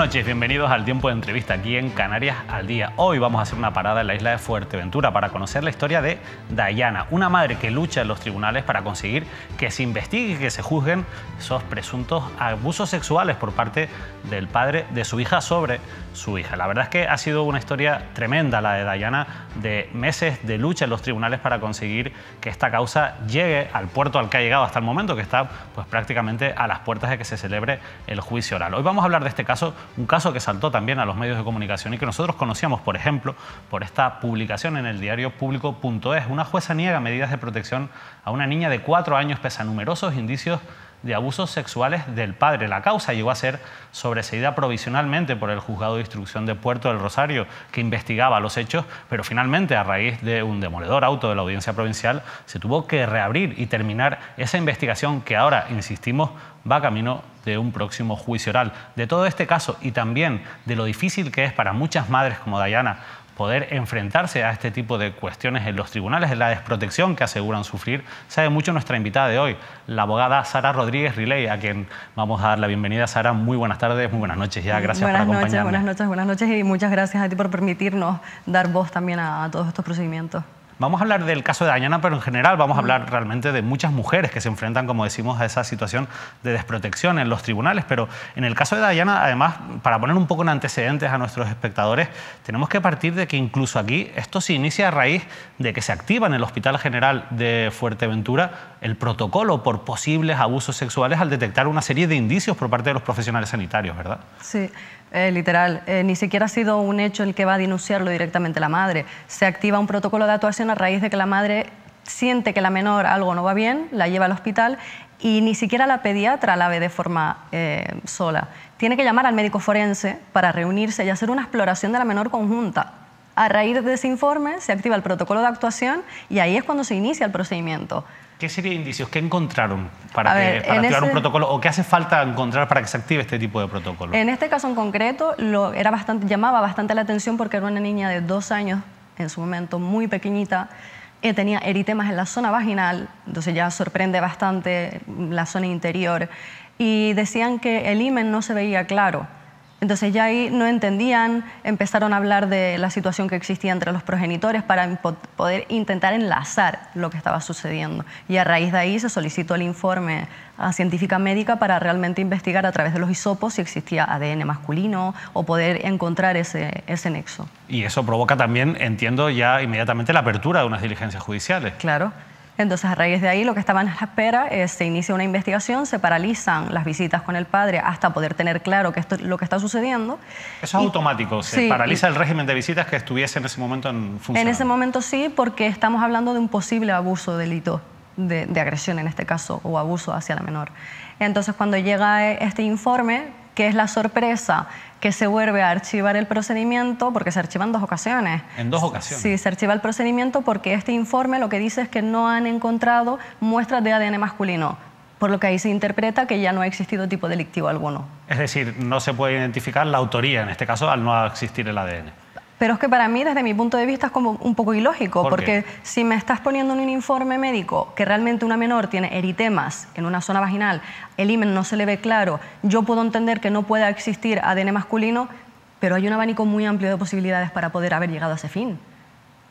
noches, bienvenidos al Tiempo de Entrevista aquí en Canarias al Día. Hoy vamos a hacer una parada en la isla de Fuerteventura para conocer la historia de Dayana, una madre que lucha en los tribunales para conseguir que se investigue y que se juzguen esos presuntos abusos sexuales por parte del padre de su hija sobre su hija. La verdad es que ha sido una historia tremenda la de Dayana, de meses de lucha en los tribunales para conseguir que esta causa llegue al puerto al que ha llegado hasta el momento, que está pues prácticamente a las puertas de que se celebre el juicio oral. Hoy vamos a hablar de este caso, un caso que saltó también a los medios de comunicación y que nosotros conocíamos, por ejemplo, por esta publicación en el diario Público.es. Una jueza niega medidas de protección a una niña de 4 años pese a numerosos indicios de abusos sexuales del padre. La causa llegó a ser sobreseída provisionalmente por el Juzgado de Instrucción de Puerto del Rosario, que investigaba los hechos, pero finalmente, a raíz de un demoledor auto de la Audiencia Provincial, se tuvo que reabrir y terminar esa investigación que ahora, insistimos, va camino de un próximo juicio oral. De todo este caso y también de lo difícil que es para muchas madres como Dayana poder enfrentarse a este tipo de cuestiones en los tribunales, en la desprotección que aseguran sufrir, sabe mucho nuestra invitada de hoy, la abogada Sara Rodríguez Riley, a quien vamos a dar la bienvenida. Sara, muy buenas tardes, muy buenas noches ya, gracias por acompañarnos. Buenas noches y muchas gracias a ti por permitirnos dar voz también a todos estos procedimientos. Vamos a hablar del caso de Dayana, pero en general vamos a hablar realmente de muchas mujeres que se enfrentan, como decimos, a esa situación de desprotección en los tribunales. Pero en el caso de Dayana, además, para poner un poco en antecedentes a nuestros espectadores, tenemos que partir de que incluso aquí esto se inicia a raíz de que se activa en el Hospital General de Fuerteventura el protocolo por posibles abusos sexuales al detectar una serie de indicios por parte de los profesionales sanitarios, ¿verdad? Sí. Literal, ni siquiera ha sido un hecho el que va a denunciarlo directamente la madre. Se activa un protocolo de actuación a raíz de que la madre siente que la menor algo no va bien, la lleva al hospital y ni siquiera la pediatra la ve de forma sola. Tiene que llamar al médico forense para reunirse y hacer una exploración de la menor conjunta. A raíz de ese informe se activa el protocolo de actuación y ahí es cuando se inicia el procedimiento. ¿Qué serie de indicios? ¿Qué encontraron para activar un protocolo? ¿O qué hace falta encontrar para que se active este tipo de protocolo? En este caso en concreto llamaba bastante la atención porque era una niña de 2 años, en su momento muy pequeñita, tenía eritemas en la zona vaginal, entonces ya sorprende bastante la zona interior, y decían que el himen no se veía claro. Entonces ya ahí no entendían, empezaron a hablar de la situación que existía entre los progenitores para poder intentar enlazar lo que estaba sucediendo. Y a raíz de ahí se solicitó el informe a científica médica para realmente investigar a través de los hisopos si existía ADN masculino o poder encontrar ese nexo. Y eso provoca también, entiendo, ya inmediatamente la apertura de unas diligencias judiciales. Claro. Entonces, a raíz de ahí, lo que estaban a la espera es se inicia una investigación, se paralizan las visitas con el padre hasta poder tener claro que esto es lo que está sucediendo. Eso es automático, se paraliza el régimen de visitas que estuviese en ese momento en función. En ese momento sí, porque estamos hablando de un posible abuso, delito de agresión en este caso, o abuso hacia la menor. Entonces, cuando llega este informe, que es la sorpresa, que se vuelve a archivar el procedimiento, porque se archiva en 2 ocasiones. ¿En 2 ocasiones? Sí, se archiva el procedimiento porque este informe lo que dice es que no han encontrado muestras de ADN masculino, por lo que ahí se interpreta que ya no ha existido tipo delictivo alguno. Es decir, no se puede identificar la autoría, en este caso, al no existir el ADN. Pero es que para mí, desde mi punto de vista, es como un poco ilógico, porque si me estás poniendo en un informe médico que realmente una menor tiene eritemas en una zona vaginal, el himen no se le ve claro, yo puedo entender que no pueda existir ADN masculino, pero hay un abanico muy amplio de posibilidades para poder haber llegado a ese fin.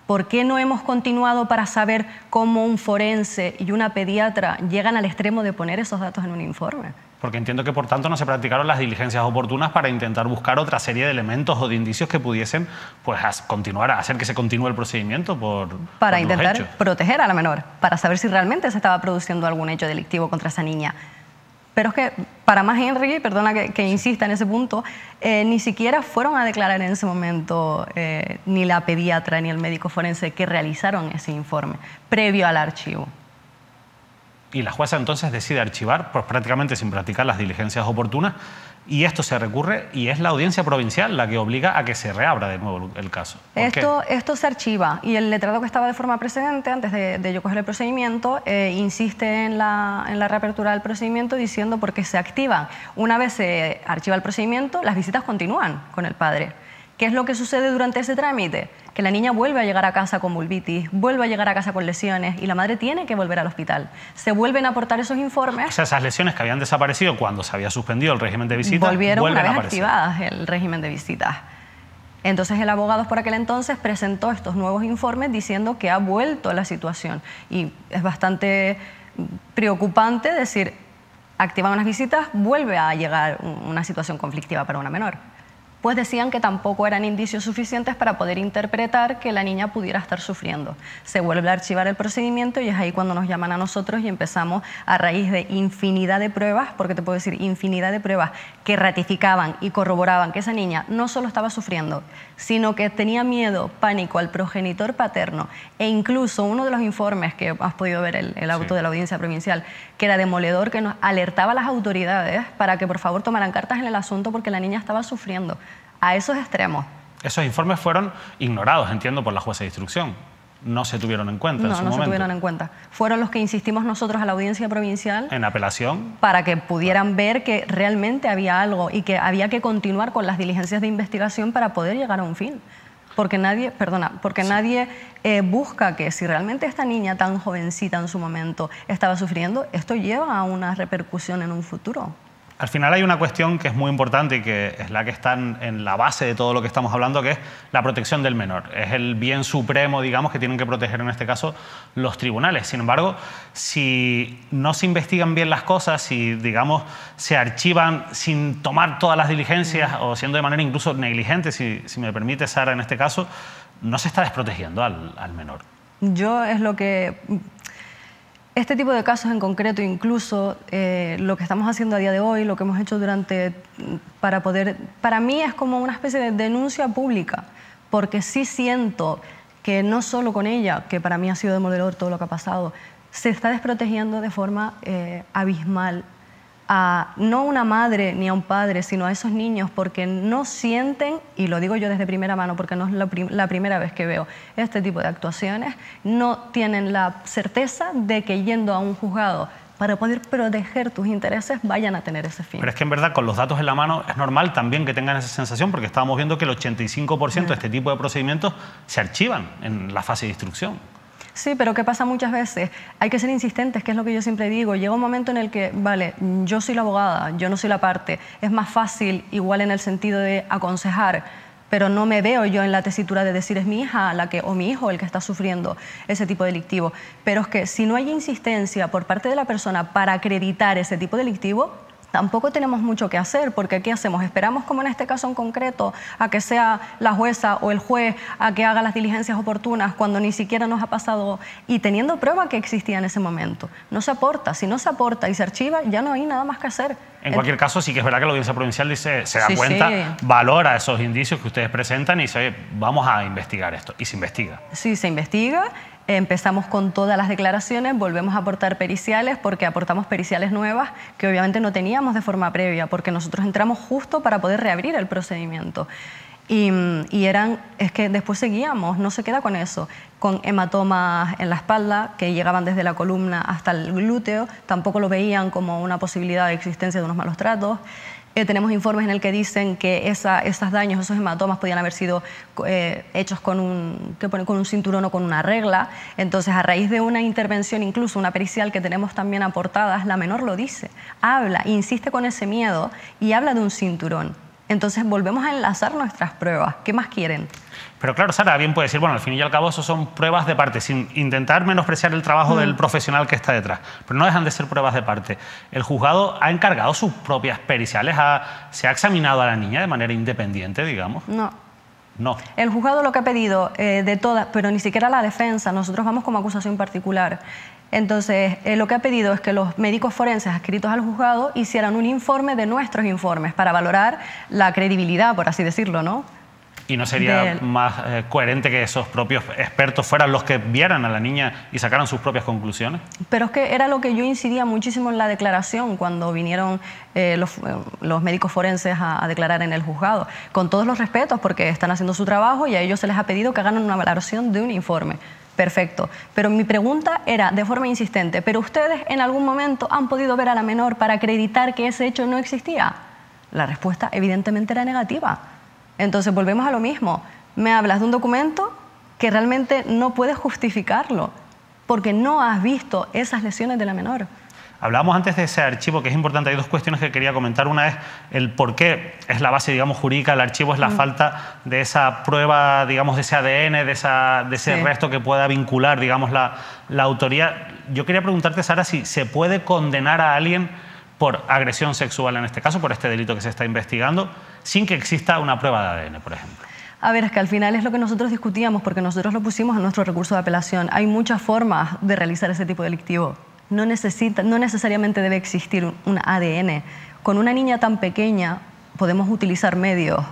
¿Por qué no hemos continuado para saber cómo un forense y una pediatra llegan al extremo de poner esos datos en un informe? Porque entiendo que, por tanto, no se practicaron las diligencias oportunas para intentar buscar otra serie de elementos o de indicios que pudiesen pues, hacer que se continúe el procedimiento para intentar proteger a la menor, para saber si realmente se estaba produciendo algún hecho delictivo contra esa niña. Pero es que, para más Henry, perdona que insista en ese punto, ni siquiera fueron a declarar en ese momento ni la pediatra ni el médico forense que realizaron ese informe previo al archivo. Y la jueza entonces decide archivar, pues prácticamente sin practicar las diligencias oportunas, y esto se recurre y es la Audiencia Provincial la que obliga a que se reabra de nuevo el caso. Esto se archiva y el letrado que estaba de forma precedente, antes de yo coger el procedimiento, insiste en la reapertura del procedimiento diciendo porque se activa. Una vez se archiva el procedimiento, las visitas continúan con el padre. ¿Qué es lo que sucede durante ese trámite? Que la niña vuelve a llegar a casa con vulvitis, vuelve a llegar a casa con lesiones y la madre tiene que volver al hospital. Se vuelven a aportar esos informes. O sea, esas lesiones que habían desaparecido cuando se había suspendido el régimen de visitas volvieron vuelven una a vez aparecer. activadas el régimen de visitas. Entonces el abogado por aquel entonces presentó estos nuevos informes diciendo que ha vuelto la situación. Y es bastante preocupante decir, activan unas visitas, vuelve a llegar una situación conflictiva para una menor. Pues decían que tampoco eran indicios suficientes para poder interpretar que la niña pudiera estar sufriendo. Se vuelve a archivar el procedimiento y es ahí cuando nos llaman a nosotros y empezamos, a raíz de infinidad de pruebas, porque te puedo decir infinidad de pruebas que ratificaban y corroboraban que esa niña no solo estaba sufriendo, sino que tenía miedo, pánico al progenitor paterno, e incluso uno de los informes que has podido ver, el auto de la audiencia provincial, que era demoledor, que nos alertaba a las autoridades para que por favor tomaran cartas en el asunto porque la niña estaba sufriendo. A esos extremos. Esos informes fueron ignorados, entiendo, por la jueza de instrucción. No se tuvieron en cuenta en su momento. No se tuvieron en cuenta. Fueron los que insistimos nosotros a la audiencia provincial. En apelación. Para que pudieran ver que realmente había algo y que había que continuar con las diligencias de investigación para poder llegar a un fin. Porque nadie, nadie busca que si realmente esta niña tan jovencita en su momento estaba sufriendo, esto lleva a una repercusión en un futuro. Al final hay una cuestión que es muy importante y que es la que está en la base de todo lo que estamos hablando, que es la protección del menor. Es el bien supremo, digamos, que tienen que proteger en este caso los tribunales. Sin embargo, si no se investigan bien las cosas, si, digamos, se archivan sin tomar todas las diligencias o siendo de manera incluso negligente, si me permite, Sara, en este caso, no se está desprotegiendo al menor. Yo es lo que... Este tipo de casos en concreto, incluso lo que estamos haciendo a día de hoy, lo que hemos hecho para mí es como una especie de denuncia pública, porque sí siento que no solo con ella, que para mí ha sido demoledor todo lo que ha pasado, se está desprotegiendo de forma abismal a no una madre ni a un padre, sino a esos niños, porque no sienten, y lo digo yo desde primera mano porque no es la primera vez que veo este tipo de actuaciones, no tienen la certeza de que yendo a un juzgado para poder proteger tus intereses vayan a tener ese fin. Pero es que en verdad con los datos en la mano es normal también que tengan esa sensación, porque estábamos viendo que el 85% de este tipo de procedimientos se archivan en la fase de instrucción. Sí, pero ¿qué pasa muchas veces? Hay que ser insistentes, que es lo que yo siempre digo. Llega un momento en el que, vale, yo soy la abogada, yo no soy la parte. Es más fácil, igual en el sentido de aconsejar, pero no me veo yo en la tesitura de decir es mi hija o mi hijo el que está sufriendo ese tipo delictivo. Pero es que si no hay insistencia por parte de la persona para acreditar ese tipo delictivo, tampoco tenemos mucho que hacer, porque ¿qué hacemos? Esperamos, como en este caso en concreto, a que sea la jueza o el juez a que haga las diligencias oportunas cuando ni siquiera nos ha pasado, y teniendo prueba que existía en ese momento. No se aporta. Si no se aporta y se archiva, ya no hay nada más que hacer. En cualquier caso, sí que es verdad que la audiencia provincial dice, se da cuenta, valora esos indicios que ustedes presentan y dice, vamos a investigar esto. Y se investiga. Sí, se investiga. Empezamos con todas las declaraciones, volvemos a aportar periciales porque aportamos periciales nuevas que obviamente no teníamos de forma previa, porque nosotros entramos justo para poder reabrir el procedimiento. Es que después seguíamos, no se queda con eso, con hematomas en la espalda que llegaban desde la columna hasta el glúteo, tampoco lo veían como una posibilidad de existencia de unos malos tratos. Tenemos informes en el que dicen que esos daños, esos hematomas podían haber sido hechos con un cinturón o con una regla. Entonces, a raíz de una intervención, incluso una pericial que tenemos también aportadas, la menor lo dice, habla, insiste con ese miedo y habla de un cinturón. Entonces, volvemos a enlazar nuestras pruebas. ¿Qué más quieren? Pero claro, Sara, bien puede decir, bueno, al fin y al cabo eso son pruebas de parte, sin intentar menospreciar el trabajo del profesional que está detrás, pero no dejan de ser pruebas de parte. ¿El juzgado ha encargado sus propias periciales? ¿Se ha examinado a la niña de manera independiente, digamos? No. No. El juzgado lo que ha pedido de todas, pero ni siquiera la defensa, nosotros vamos como acusación particular. Entonces, lo que ha pedido es que los médicos forenses adscritos al juzgado hicieran un informe de nuestros informes para valorar la credibilidad, por así decirlo, ¿no? ¿Y no sería más coherente que esos propios expertos fueran los que vieran a la niña y sacaran sus propias conclusiones? Pero es que era lo que yo incidía muchísimo en la declaración cuando vinieron los médicos forenses a declarar en el juzgado. Con todos los respetos, porque están haciendo su trabajo y a ellos se les ha pedido que hagan una valoración de un informe. Perfecto. Pero mi pregunta era de forma insistente, ¿pero ustedes en algún momento han podido ver a la menor para acreditar que ese hecho no existía? La respuesta evidentemente era negativa. Entonces volvemos a lo mismo. Me hablas de un documento que realmente no puedes justificarlo porque no has visto esas lesiones de la menor. Hablábamos antes de ese archivo, que es importante. Hay dos cuestiones que quería comentar. Una es el por qué es la base, digamos, jurídica del archivo, es la falta de esa prueba, digamos, de ese ADN, de ese resto que pueda vincular, digamos, la autoría. Yo quería preguntarte, Sara, si se puede condenar a alguien por agresión sexual, en este caso, por este delito que se está investigando, sin que exista una prueba de ADN, por ejemplo. A ver, es que al final es lo que nosotros discutíamos, porque nosotros lo pusimos en nuestro recurso de apelación. Hay muchas formas de realizar ese tipo delictivo. No necesariamente debe existir un ADN. Con una niña tan pequeña podemos utilizar medios,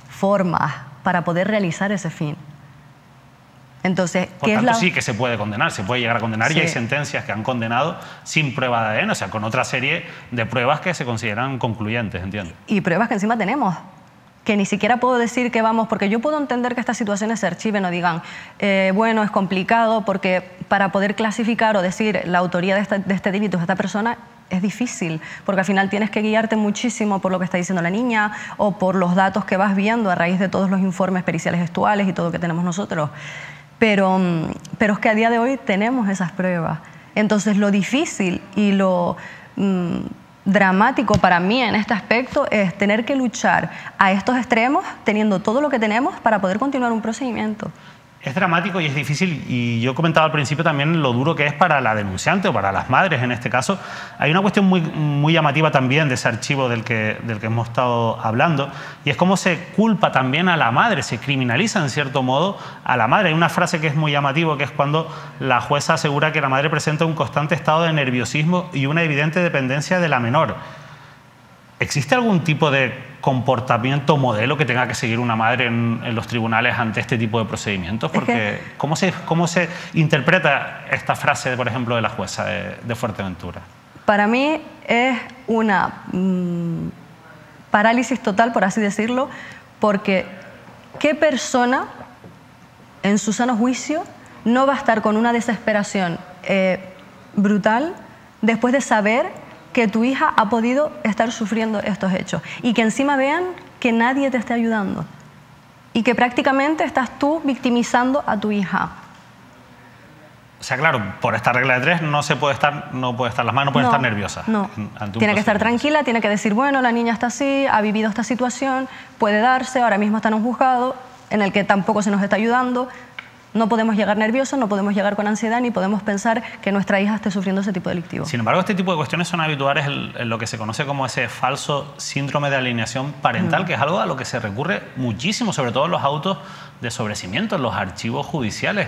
formas para poder realizar ese fin. Entonces, por tanto, sí que se puede condenar, se puede llegar a condenar, y hay sentencias que han condenado sin prueba de ADN, o sea, con otra serie de pruebas que se consideran concluyentes, entiendo. Y pruebas que encima tenemos, que ni siquiera puedo decir que vamos, porque yo puedo entender que estas situaciones se archiven o digan, bueno, es complicado porque para poder clasificar o decir la autoría de este delito de esta persona es difícil, porque al final tienes que guiarte muchísimo por lo que está diciendo la niña o por los datos que vas viendo a raíz de todos los informes periciales gestuales y todo lo que tenemos nosotros. Pero es que a día de hoy tenemos esas pruebas. Entonces lo difícil y lo dramático para mí en este aspecto es tener que luchar a estos extremos teniendo todo lo que tenemos para poder continuar un procedimiento. Es dramático y es difícil, y yo comentaba al principio también lo duro que es para la denunciante o para las madres en este caso. Hay una cuestión muy llamativa también de ese archivo del que hemos estado hablando, y es cómo se culpa también a la madre, se criminaliza en cierto modo a la madre. Hay una frase que es muy llamativa, que es cuando la jueza asegura que la madre presenta un constante estado de nerviosismo y una evidente dependencia de la menor. ¿Existe algún tipo de comportamiento modelo que tenga que seguir una madre en los tribunales ante este tipo de procedimientos? Porque ¿cómo se interpreta esta frase, por ejemplo, de la jueza de Fuerteventura? Para mí es una parálisis total, por así decirlo, porque ¿qué persona en su sano juicio no va a estar con una desesperación brutal después de saber que tu hija ha podido estar sufriendo estos hechos y que encima vean que nadie te esté ayudando y que prácticamente estás tú victimizando a tu hija? O sea, claro, por esta regla de tres no puede estar las madres no pueden estar nerviosas. No, tiene que estar tranquila, tiene que decir, bueno, la niña está así, ha vivido esta situación, puede darse, ahora mismo está en un juzgado en el que tampoco se nos está ayudando. No podemos llegar nerviosos, no podemos llegar con ansiedad, ni podemos pensar que nuestra hija esté sufriendo ese tipo de delictivo. Sin embargo, este tipo de cuestiones son habituales en lo que se conoce como ese falso síndrome de alienación parental, que es algo a lo que se recurre muchísimo, sobre todo en los autos de sobrecimiento, en los archivos judiciales.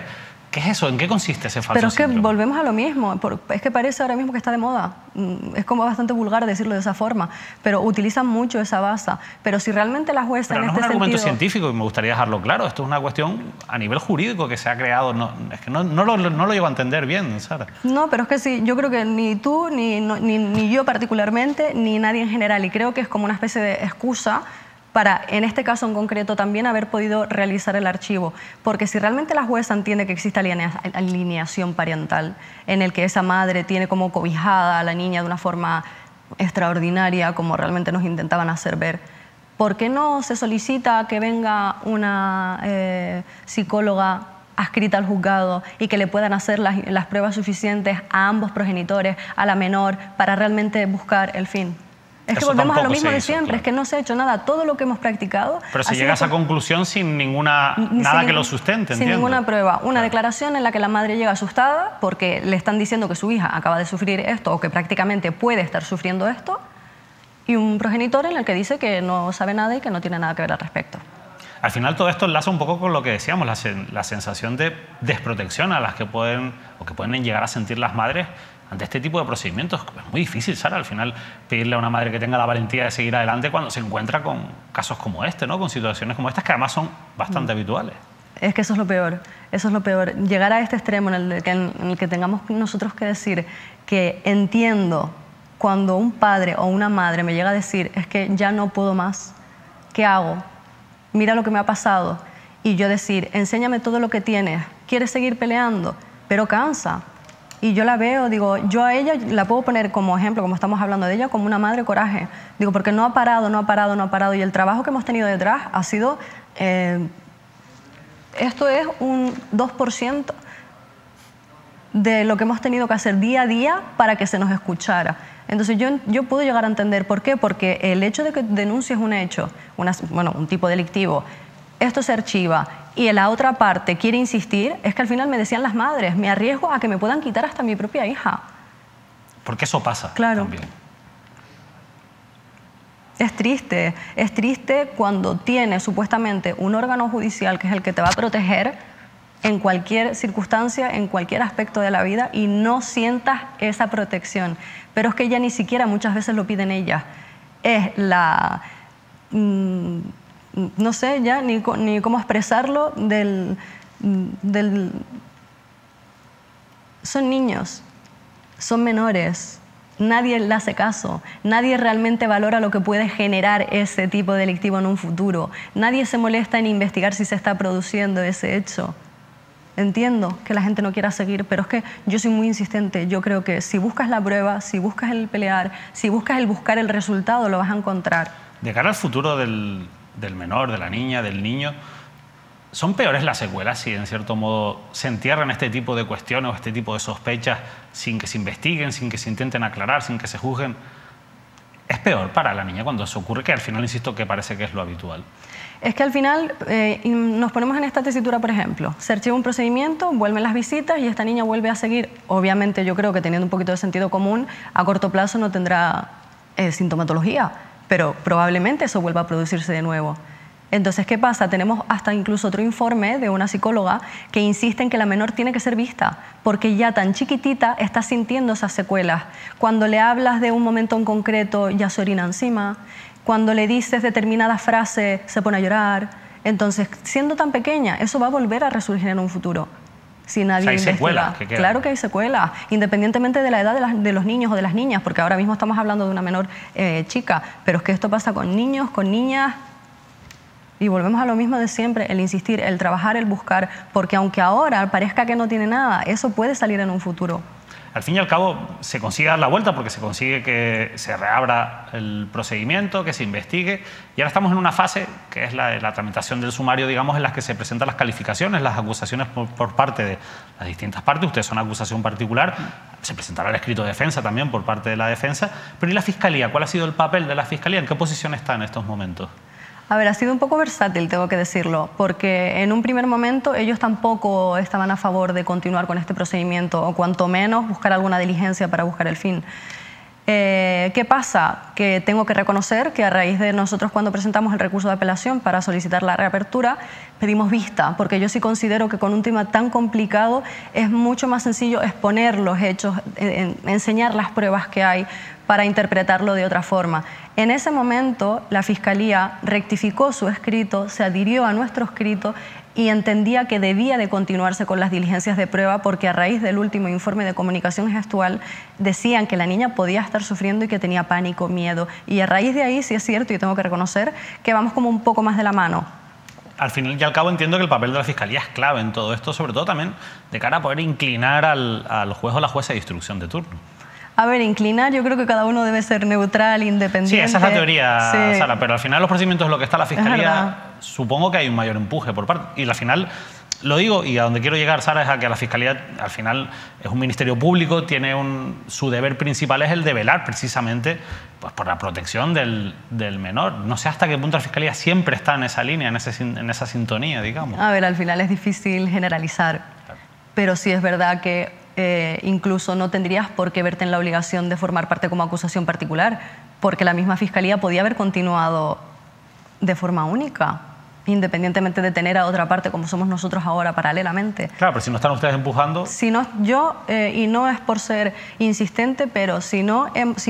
¿Qué es eso? ¿En qué consiste ese falso síndrome? Pero es que volvemos a lo mismo. Es que parece ahora mismo que está de moda. Es como bastante vulgar decirlo de esa forma, pero utilizan mucho esa base. Pero si realmente la jueza pero en no este es un argumento sentido... científico, y me gustaría dejarlo claro. Esto es una cuestión a nivel jurídico que se ha creado. Es que no lo llego a entender bien, Sara. No, pero es que sí, yo creo que ni tú, ni yo particularmente, ni nadie en general. Y creo que es como una especie de excusa para, en este caso en concreto, también haber podido realizar el archivo. Porque si realmente la jueza entiende que existe alienación parental, en el que esa madre tiene como cobijada a la niña de una forma extraordinaria, como realmente nos intentaban hacer ver, ¿por qué no se solicita que venga una psicóloga adscrita al juzgado y que le puedan hacer las pruebas suficientes a ambos progenitores, a la menor, para realmente buscar el fin? Es que volvemos a lo mismo de siempre, claro. Es que no se ha hecho nada, todo lo que hemos practicado... Pero se llega a esa conclusión sin nada que lo sustente, sin ninguna prueba. Una declaración en la que la madre llega asustada porque le están diciendo que su hija acaba de sufrir esto o que prácticamente puede estar sufriendo esto, y un progenitor en el que dice que no sabe nada y que no tiene nada que ver al respecto. Al final todo esto enlaza un poco con lo que decíamos, la sensación de desprotección a las que pueden llegar a sentir las madres ante este tipo de procedimientos. Es muy difícil, Sara, al final pedirle a una madre que tenga la valentía de seguir adelante cuando se encuentra con casos como este, ¿no? Con situaciones como estas que además son bastante habituales. Es que eso es lo peor, eso es lo peor. Llegar a este extremo en el que tengamos nosotros que decir que entiendo cuando un padre o una madre me llega a decir es que ya no puedo más, ¿qué hago? Mira lo que me ha pasado. Y yo decir, enséñame todo lo que tienes, quieres seguir peleando, pero cansa. Y yo la veo, digo, yo a ella la puedo poner como ejemplo, como estamos hablando de ella, como una madre coraje. Digo, porque no ha parado, no ha parado, no ha parado. Y el trabajo que hemos tenido detrás ha sido... esto es un 2% de lo que hemos tenido que hacer día a día para que se nos escuchara. Entonces yo puedo llegar a entender por qué, porque el hecho de que denuncies un hecho, un tipo delictivo, esto se archiva y la otra parte quiere insistir, es que al final me decían las madres, me arriesgo a que me puedan quitar hasta mi propia hija. Porque eso pasa claro. también. Es triste cuando tienes supuestamente un órgano judicial que es el que te va a proteger en cualquier circunstancia, en cualquier aspecto de la vida y no sientas esa protección. Pero es que ya ni siquiera muchas veces lo piden ellas. Es la... no sé ya ni cómo expresarlo son niños, son menores. Nadie le hace caso, nadie realmente valora lo que puede generar ese tipo delictivo en un futuro. Nadie se molesta en investigar si se está produciendo ese hecho. Entiendo que la gente no quiera seguir, pero es que yo soy muy insistente. Yo creo que si buscas la prueba, si buscas el pelear, si buscas el buscar el resultado, lo vas a encontrar. De cara al futuro del menor, de la niña, del niño, ¿son peores las secuelas si en cierto modo se entierran este tipo de cuestiones o este tipo de sospechas sin que se investiguen, sin que se intenten aclarar, sin que se juzguen? ¿Es peor para la niña cuando eso ocurre? Que al final, insisto, que parece que es lo habitual. Es que al final nos ponemos en esta tesitura, por ejemplo, se archiva un procedimiento, vuelven las visitas y esta niña vuelve a seguir. Obviamente yo creo que teniendo un poquito de sentido común, a corto plazo no tendrá sintomatología, pero probablemente eso vuelva a producirse de nuevo. Entonces, ¿qué pasa? Tenemos hasta incluso otro informe de una psicóloga que insiste en que la menor tiene que ser vista, porque ya tan chiquitita está sintiendo esas secuelas. Cuando le hablas de un momento en concreto, ya se orina encima. Cuando le dices determinada frase, se pone a llorar. Entonces, siendo tan pequeña, eso va a volver a resurgir en un futuro. Si nadie hay investiga. Secuelas que quedan. Claro que hay secuelas, independientemente de la edad de los niños o de las niñas, porque ahora mismo estamos hablando de una menor chica, pero es que esto pasa con niños, con niñas. Y volvemos a lo mismo de siempre, el insistir, el trabajar, el buscar, porque aunque ahora parezca que no tiene nada, eso puede salir en un futuro. Al fin y al cabo se consigue dar la vuelta porque se consigue que se reabra el procedimiento, que se investigue y ahora estamos en una fase que es la tramitación del sumario, digamos, en la que se presentan las calificaciones, las acusaciones por parte de las distintas partes. Ustedes son acusación particular, se presentará el escrito de defensa también por parte de la defensa, pero ¿y la Fiscalía? ¿Cuál ha sido el papel de la Fiscalía? ¿En qué posición está en estos momentos? A ver, ha sido un poco versátil, tengo que decirlo, porque en un primer momento ellos tampoco estaban a favor de continuar con este procedimiento o cuanto menos buscar alguna diligencia para buscar el fin. ¿Qué pasa? Que tengo que reconocer que a raíz de nosotros cuando presentamos el recurso de apelación para solicitar la reapertura, pedimos vista, porque yo sí considero que con un tema tan complicado es mucho más sencillo exponer los hechos, enseñar las pruebas que hay para interpretarlo de otra forma. En ese momento la Fiscalía rectificó su escrito, se adhirió a nuestro escrito y entendía que debía de continuarse con las diligencias de prueba porque a raíz del último informe de comunicación gestual decían que la niña podía estar sufriendo y que tenía pánico, miedo. Y a raíz de ahí sí es cierto y tengo que reconocer que vamos como un poco más de la mano. Al final y al cabo entiendo que el papel de la Fiscalía es clave en todo esto, sobre todo también de cara a poder inclinar al juez o la jueza de instrucción de turno. A ver, inclinar, yo creo que cada uno debe ser neutral, independiente. Sí, esa es la teoría, sí. Sara, pero al final los procedimientos es lo que está la Fiscalía, supongo que hay un mayor empuje por parte. Y al final, lo digo, y a donde quiero llegar, Sara, es a que la Fiscalía al final es un ministerio público, tiene su deber principal es el de velar precisamente pues, por la protección del menor. No sé hasta qué punto la Fiscalía siempre está en esa línea, en esa sintonía, digamos. A ver, al final es difícil generalizar, pero sí es verdad que incluso no tendrías por qué verte en la obligación de formar parte como acusación particular, porque la misma Fiscalía podía haber continuado de forma única, independientemente de tener a otra parte como somos nosotros ahora paralelamente. Claro, pero si no están ustedes empujando... Si no, y no es por ser insistente, pero si no nos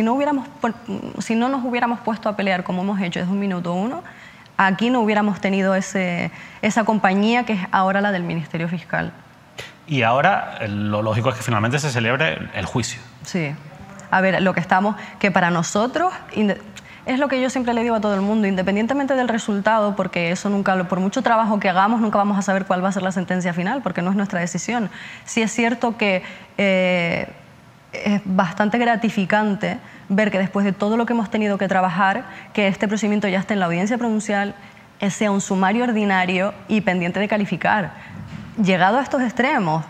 hubiéramos puesto a pelear como hemos hecho desde un minuto uno, aquí no hubiéramos tenido esa compañía que es ahora la del Ministerio Fiscal. Y ahora lo lógico es que finalmente se celebre el juicio. Sí. A ver, lo que estamos, que para nosotros, Es lo que yo siempre le digo a todo el mundo, independientemente del resultado, porque eso nunca, por mucho trabajo que hagamos, nunca vamos a saber cuál va a ser la sentencia final, porque no es nuestra decisión. Sí es cierto que es bastante gratificante ver que después de todo lo que hemos tenido que trabajar, que este procedimiento ya esté en la audiencia provincial, sea un sumario ordinario y pendiente de calificar. Llegado a estos extremos,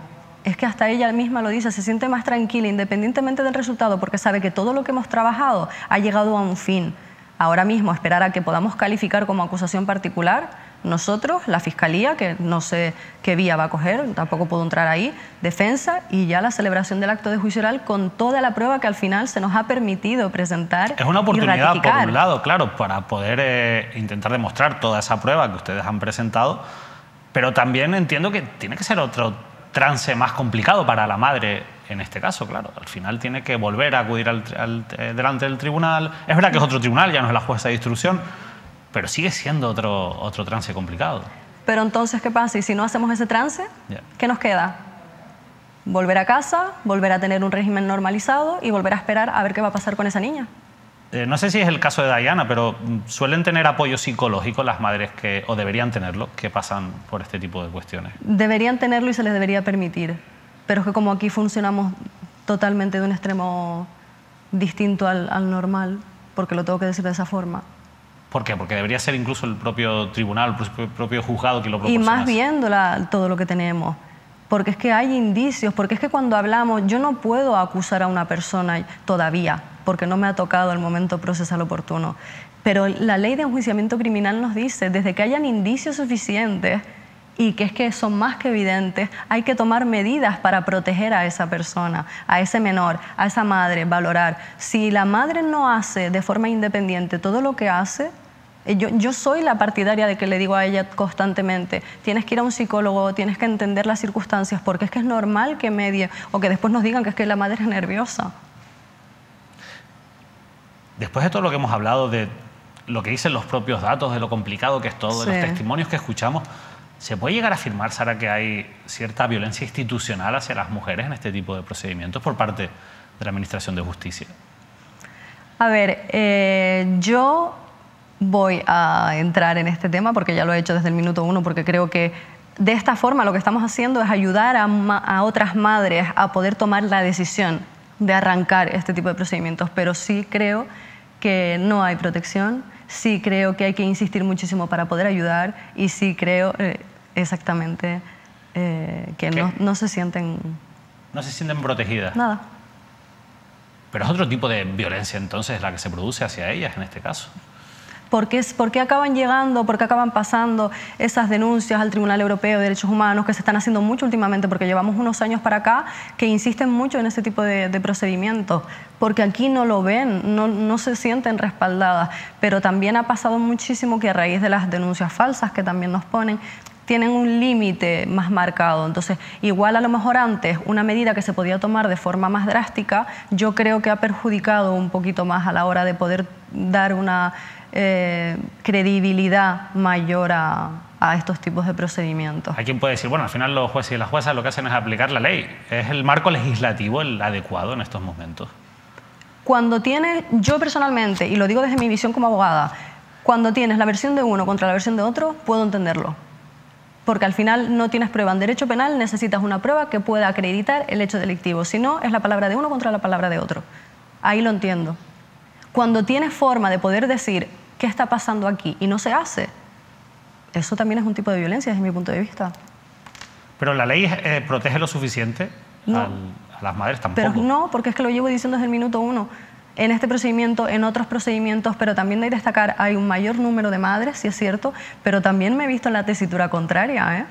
es que hasta ella misma lo dice, se siente más tranquila independientemente del resultado porque sabe que todo lo que hemos trabajado ha llegado a un fin. Ahora mismo esperar a que podamos calificar como acusación particular, nosotros, la Fiscalía, que no sé qué vía va a coger, tampoco puedo entrar ahí, defensa y ya la celebración del acto de juicio oral con toda la prueba que al final se nos ha permitido presentar. Es una oportunidad, y ratificar. por un lado, claro, para poder intentar demostrar toda esa prueba que ustedes han presentado, pero también entiendo que tiene que ser otro trance más complicado para la madre en este caso, claro. Al final tiene que volver a acudir delante del tribunal. Es verdad que es otro tribunal, ya no es la jueza de instrucción, pero sigue siendo otro trance complicado. Pero entonces, ¿qué pasa? Y si no hacemos ese trance, ¿qué nos queda? Volver a casa, volver a tener un régimen normalizado y volver a esperar a ver qué va a pasar con esa niña. No sé si es el caso de Dayana, pero suelen tener apoyo psicológico las madres o deberían tenerlo, que pasan por este tipo de cuestiones. Deberían tenerlo y se les debería permitir. Pero es que como aquí funcionamos totalmente de un extremo distinto al normal, porque lo tengo que decir de esa forma. ¿Por qué? Porque debería ser incluso el propio tribunal, el propio juzgado que lo proporciona. Y más viendo todo lo que tenemos. Porque es que hay indicios, porque es que cuando hablamos, yo no puedo acusar a una persona todavía, porque no me ha tocado el momento procesal oportuno. Pero la ley de enjuiciamiento criminal nos dice, desde que hayan indicios suficientes y que es que son más que evidentes, hay que tomar medidas para proteger a esa persona, a ese menor, a esa madre, valorar. Si la madre no hace de forma independiente todo lo que hace, yo soy la partidaria de que le digo a ella constantemente, tienes que ir a un psicólogo, tienes que entender las circunstancias, porque es que es normal que medie o que después nos digan que es que la madre es nerviosa. Después de todo lo que hemos hablado, de lo que dicen los propios datos, de lo complicado que es todo, de los testimonios que escuchamos, ¿se puede llegar a afirmar, Sara, que hay cierta violencia institucional hacia las mujeres en este tipo de procedimientos por parte de la Administración de Justicia? A ver, yo voy a entrar en este tema porque ya lo he hecho desde el minuto 1, porque creo que de esta forma lo que estamos haciendo es ayudar a otras madres a poder tomar la decisión de arrancar este tipo de procedimientos, pero sí creo que no hay protección, sí creo que hay que insistir muchísimo para poder ayudar y sí creo exactamente que no se sienten... No se sienten protegidas. Nada. Pero es otro tipo de violencia entonces la que se produce hacia ellas en este caso. ¿Por qué acaban llegando, por qué acaban pasando esas denuncias al Tribunal Europeo de Derechos Humanos que se están haciendo mucho últimamente? Porque llevamos unos años para acá que insisten mucho en ese tipo de procedimientos, porque aquí no lo ven, no se sienten respaldadas. Pero también ha pasado muchísimo que a raíz de las denuncias falsas que también nos ponen, tienen un límite más marcado. Entonces, igual a lo mejor antes una medida que se podía tomar de forma más drástica, yo creo que ha perjudicado un poquito más a la hora de poder dar una credibilidad mayor a estos tipos de procedimientos. Hay quien puede decir, bueno, al final los jueces y las juezas lo que hacen es aplicar la ley. ¿Es el marco legislativo el adecuado en estos momentos? Cuando tienes, yo personalmente, y lo digo desde mi visión como abogada, cuando tienes la versión de uno contra la versión de otro, puedo entenderlo. Porque al final no tienes prueba. En derecho penal necesitas una prueba que pueda acreditar el hecho delictivo. Si no, es la palabra de uno contra la palabra de otro. Ahí lo entiendo. Cuando tienes forma de poder decir qué está pasando aquí y no se hace, eso también es un tipo de violencia desde mi punto de vista. Pero la ley protege lo suficiente a las madres tampoco. Pero no, porque es que lo llevo diciendo desde el minuto 1. En este procedimiento, en otros procedimientos, pero también hay que destacar, hay un mayor número de madres, sí es cierto, pero también me he visto en la tesitura contraria, ¿eh?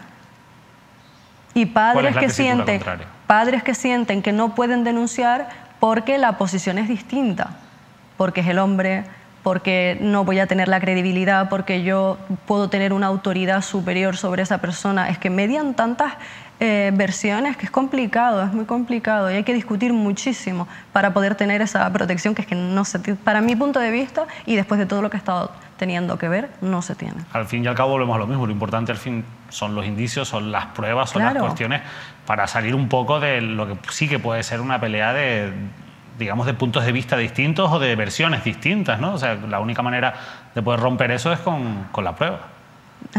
Y padres que sienten que no pueden denunciar porque la posición es distinta, porque es el hombre, porque no voy a tener la credibilidad, porque yo puedo tener una autoridad superior sobre esa persona. Es que median tantas versiones que es complicado, es muy complicado y hay que discutir muchísimo para poder tener esa protección que es que no se tiene. Para mi punto de vista y después de todo lo que he estado teniendo que ver, no se tiene. Al fin y al cabo volvemos a lo mismo, lo importante al fin son los indicios, son las pruebas, son las cuestiones para salir un poco de lo que sí que puede ser una pelea de digamos, de puntos de vista distintos o de versiones distintas, ¿no? O sea, la única manera de poder romper eso es con la prueba.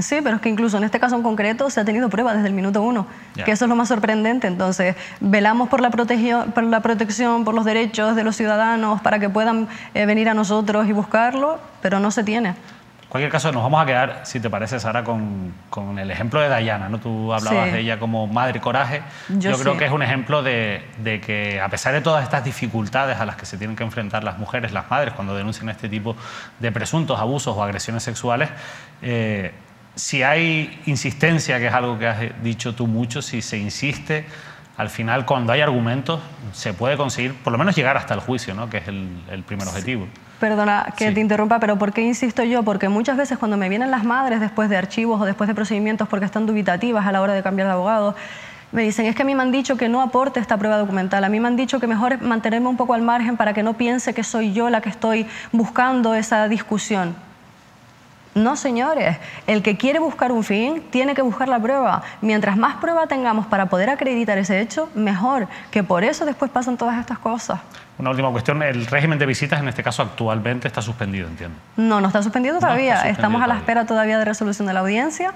Sí, pero es que incluso en este caso en concreto se ha tenido prueba desde el minuto 1, que eso es lo más sorprendente. Entonces, velamos por la protección, por los derechos de los ciudadanos, para que puedan venir a nosotros y buscarlo, pero no se tiene. En cualquier caso, nos vamos a quedar, si te parece, Sara, con el ejemplo de Dayana, ¿no? Tú hablabas de ella como madre coraje. Yo creo que es un ejemplo de que, a pesar de todas estas dificultades a las que se tienen que enfrentar las mujeres, las madres, cuando denuncian este tipo de presuntos abusos o agresiones sexuales, si hay insistencia, que es algo que has dicho tú mucho, si se insiste, al final, cuando hay argumentos, se puede conseguir por lo menos llegar hasta el juicio, ¿no? Que es el primer objetivo. Perdona que te interrumpa, pero ¿por qué insisto yo? Porque muchas veces cuando me vienen las madres después de archivos o después de procedimientos porque están dubitativas a la hora de cambiar de abogado, me dicen, es que a mí me han dicho que no aporte esta prueba documental, a mí me han dicho que mejor es mantenerme un poco al margen para que no piense que soy yo la que estoy buscando esa discusión. No, señores, el que quiere buscar un fin tiene que buscar la prueba. Mientras más prueba tengamos para poder acreditar ese hecho, mejor, que por eso después pasan todas estas cosas. Una última cuestión, el régimen de visitas en este caso actualmente está suspendido, entiendo. No, no está suspendido todavía, estamos a la espera todavía de resolución de la audiencia.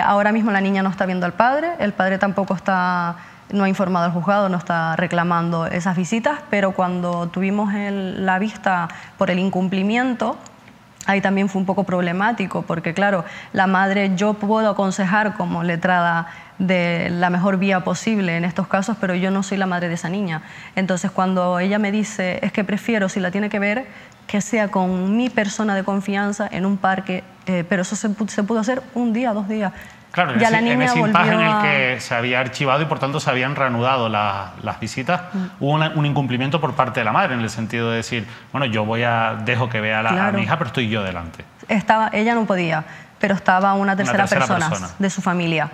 Ahora mismo la niña no está viendo al padre, el padre tampoco está, no ha informado al juzgado, no está reclamando esas visitas, pero cuando tuvimos la vista por el incumplimiento, ahí también fue un poco problemático, porque claro, la madre, yo puedo aconsejar como letrada de la mejor vía posible en estos casos, pero yo no soy la madre de esa niña. Entonces cuando ella me dice, es que prefiero, si la tiene que ver, que sea con mi persona de confianza en un parque, pero eso se pudo hacer un día, 2 días. Claro, ya en ese impasse en el que se había archivado y por tanto se habían reanudado las visitas, hubo un incumplimiento por parte de la madre en el sentido de decir, bueno, yo dejo que vea a mi hija, pero estoy yo delante. Ella no podía, pero estaba una tercera persona de su familia.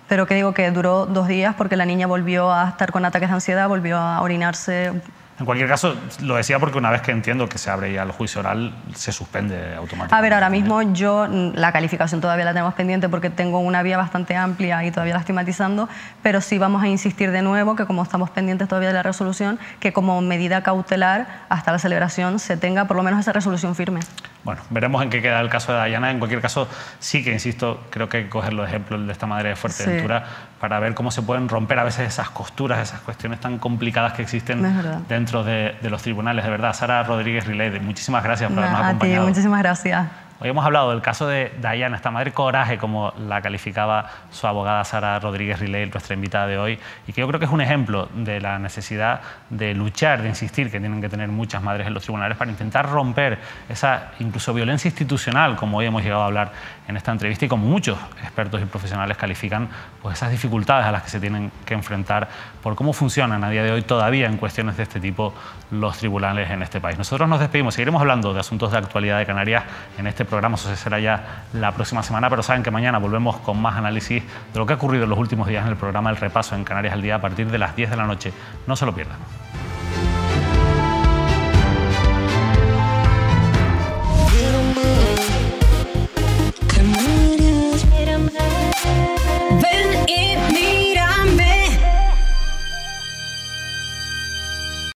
Pero que digo que duró 2 días porque la niña volvió a estar con ataques de ansiedad, volvió a orinarse. En cualquier caso, lo decía porque una vez que entiendo que se abre ya el juicio oral, se suspende automáticamente. A ver, ahora mismo yo, la calificación todavía la tenemos pendiente porque tengo una vía bastante amplia y todavía la estoy matizando, pero sí vamos a insistir de nuevo que como estamos pendientes todavía de la resolución, que como medida cautelar hasta la celebración se tenga por lo menos esa resolución firme. Bueno, veremos en qué queda el caso de Dayana. En cualquier caso, sí que, insisto, creo que hay que coger los ejemplos de esta madre de Fuerteventura para ver cómo se pueden romper a veces esas costuras, esas cuestiones tan complicadas que existen dentro de los tribunales. De verdad, Sara Rodríguez Riley, muchísimas gracias por habernos acompañado. A ti, muchísimas gracias. Hoy hemos hablado del caso de Dayana, esta madre coraje, como la calificaba su abogada Sara Rodríguez Riley, nuestra invitada de hoy, y que yo creo que es un ejemplo de la necesidad de luchar, de insistir, que tienen que tener muchas madres en los tribunales para intentar romper esa incluso violencia institucional, como hoy hemos llegado a hablar en esta entrevista y como muchos expertos y profesionales califican, pues esas dificultades a las que se tienen que enfrentar por cómo funcionan a día de hoy todavía en cuestiones de este tipo los tribunales en este país. Nosotros nos despedimos, seguiremos hablando de asuntos de actualidad de Canarias en este programa, eso será ya la próxima semana, pero saben que mañana volvemos con más análisis de lo que ha ocurrido en los últimos días en el programa El Repaso en Canarias al Día a partir de las 10 de la noche. No se lo pierdan.